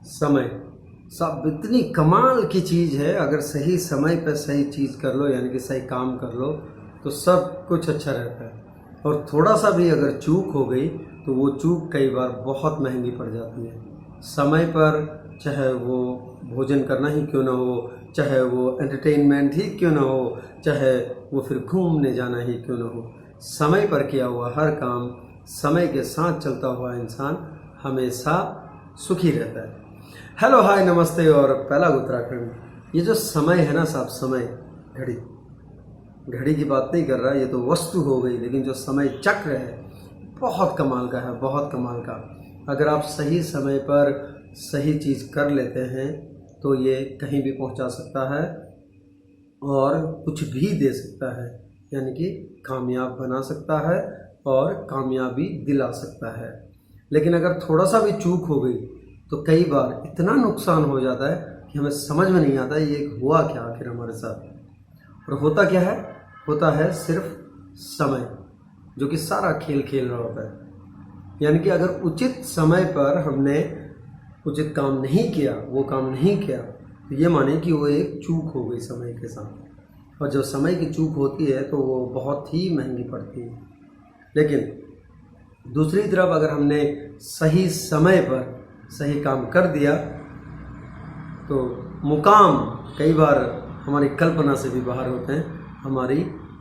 समय सब इतनी कमाल की चीज़ है। अगर सही समय पर सही चीज़ कर लो, यानी कि सही काम कर लो, तो सब कुछ अच्छा रहता है। और थोड़ा सा भी अगर चूक हो गई तो वो चूक कई बार बहुत महंगी पड़ जाती है। समय पर चाहे वो भोजन करना ही क्यों ना हो, चाहे वो एंटरटेनमेंट ही क्यों ना हो, चाहे वो फिर घूमने जाना ही क्यों ना हो, समय पर किया हुआ हर काम, समय के साथ चलता हुआ इंसान हमेशा सुखी रहता है। हेलो, हाय, नमस्ते और पहला उत्तराखंड। ये जो समय है ना साहब, समय घड़ी की बात नहीं कर रहा, ये तो वस्तु हो गई, लेकिन जो समय चक्र है बहुत कमाल का है, बहुत कमाल का। अगर आप सही समय पर सही चीज़ कर लेते हैं तो ये कहीं भी पहुंचा सकता है और कुछ भी दे सकता है, यानी कि कामयाब बना सकता है और कामयाबी दिला सकता है। लेकिन अगर थोड़ा सा भी चूक हो गई तो कई बार इतना नुकसान हो जाता है कि हमें समझ में नहीं आता ये हुआ क्या आखिर हमारे साथ। और होता क्या है? होता है सिर्फ समय, जो कि सारा खेल खेल रहा होता है। यानी कि अगर उचित समय पर हमने उचित काम नहीं किया, वो काम नहीं किया, तो ये माने कि वो एक चूक हो गई समय के साथ। और जब समय की चूक होती है तो वो बहुत ही महंगी पड़ती है। लेकिन दूसरी तरफ अगर हमने सही समय पर सही काम कर दिया तो मुकाम कई बार हमारी कल्पना से भी बाहर होते हैं,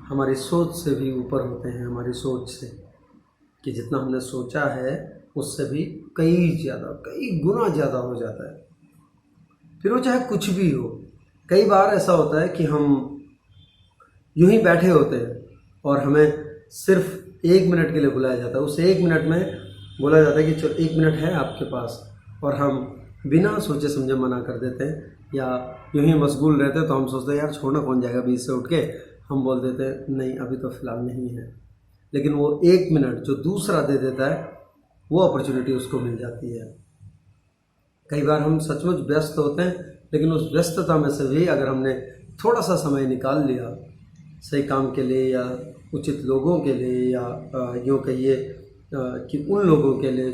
हमारी सोच से भी ऊपर होते हैं। हमारी सोच से कि जितना हमने सोचा है उससे भी कई गुना ज़्यादा हो जाता है। फिर वो चाहे कुछ भी हो। कई बार ऐसा होता है कि हम यूं ही बैठे होते हैं और हमें सिर्फ 1 मिनट के लिए बुलाया जाता है। उस 1 मिनट में बोला जाता है कि चलो 1 मिनट है आपके पास, और हम बिना सोचे समझे मना कर देते हैं, या यूं ही मशगूल रहते हैं तो हम सोचते हैं यार छोड़ना कौन जाएगा, बीच से उठ के हम बोल देते हैं नहीं अभी तो फ़िलहाल नहीं है। लेकिन वो 1 मिनट जो दूसरा दे देता है वो अपॉर्चुनिटी उसको मिल जाती है। कई बार हम सचमुच व्यस्त होते हैं, लेकिन उस व्यस्तता में से भी अगर हमने थोड़ा सा समय निकाल लिया सही काम के लिए, या उचित लोगों के लिए, या यूँ कहिए कि उन लोगों के लिए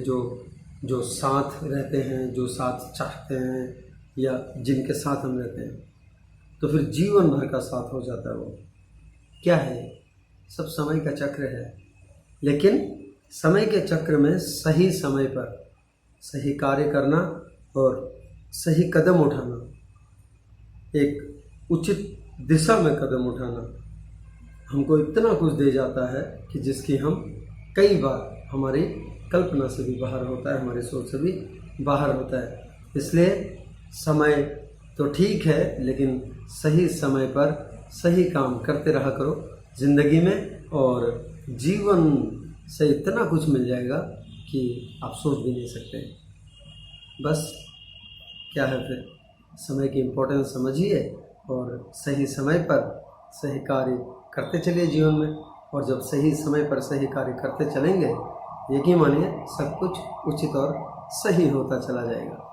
जो साथ रहते हैं, जो साथ चाहते हैं, या जिनके साथ हम रहते हैं, तो फिर जीवन भर का साथ हो जाता है। वो क्या है? सब समय का चक्र है। लेकिन समय के चक्र में सही समय पर सही कार्य करना और सही कदम उठाना, एक उचित दिशा में कदम उठाना हमको इतना कुछ दे जाता है कि जिसकी हम कई बार हमारी कल्पना से भी बाहर होता है, हमारी सोच से भी बाहर होता है। इसलिए समय तो ठीक है, लेकिन सही समय पर सही काम करते रहा करो ज़िंदगी में, और जीवन से इतना कुछ मिल जाएगा कि आप सोच भी नहीं सकते। बस क्या है, फिर समय की इम्पोर्टेंस समझिए और सही समय पर सही कार्य करते चलिए जीवन में। और जब सही समय पर सही कार्य करते चलेंगे, यकीन मानिए सब कुछ उचित और सही होता चला जाएगा।